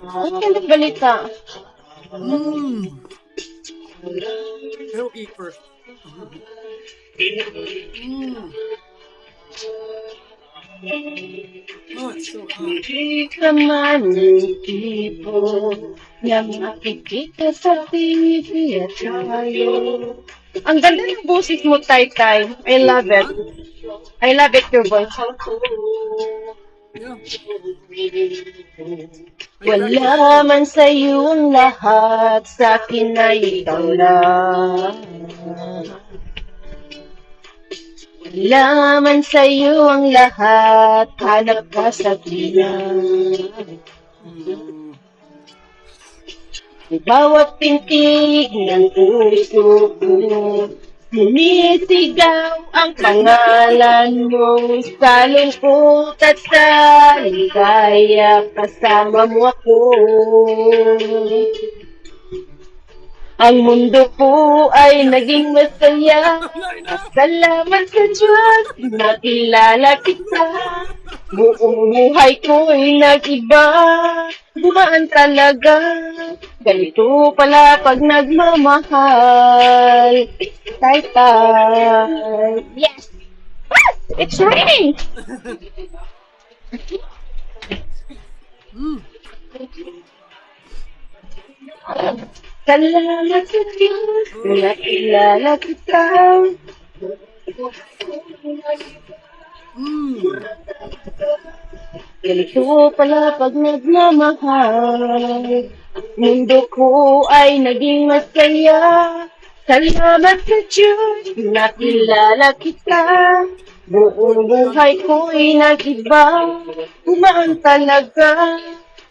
Ano yung balita? Mmm. I'll eat first. Mmm. Oh, it's so hot. Di ka man yung tipo na makikita sa TV at tayo. Ang ganda ng boses mo, Tai Tai. I love it. Huh? I love it, your voice. Yeah. I practice Wala too. man sa'yo ang lahat, sa'kin ay ikaw lang. Wala man sa'yo ang lahat, hanap ka sa bilang. Mm. Bawat pintig ng puso ko, sumisigaw ang pangalan mo sa lungkot at sa ligaya, kasama mo ako. Ang mundo ko ay Yeah. naging masaya. Enough. Salamat sa Diyos, nakilala kita. Buong buhay ko'y nag-iba. Bumaan talaga. Ganito pala pag nagmamahal. Tay-tay. Yes! Ah! It's raining! Mm. Salamat sa Diyos, Oh. nakilala kita. Mm. Ganito pala pag nagmamahal. Mundo ko ay naging masaya. Salamat sa Diyos, Mm. nakilala kita. Buong buhay ko'y nag-iba. Kumaan talaga.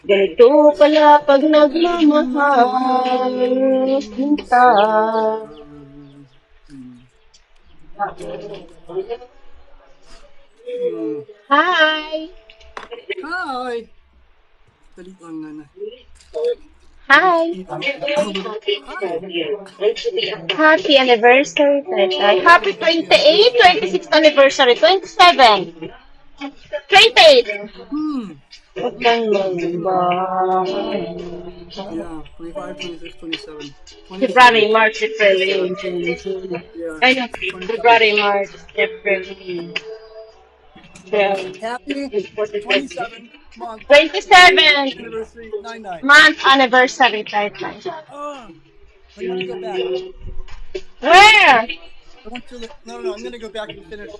Ganito pala pag nagmamahal. Sinta. Mm. Hi! Hi. Dali lang na. Hi! Hi. Happy anniversary, Tetay. Happy 28, 26th anniversary, 27, 28. Hmm. Huwag kang magba. Yeah. 25, 26, 27. 27. February, March, April, May, June, July. Yeah. Ay, no. 27. February, March, April, May. Happy 27th month 27 anniversary 99. month anniversary, Tetay. Oh, I want to go back. Where? I want to. No, I'm gonna go back and finish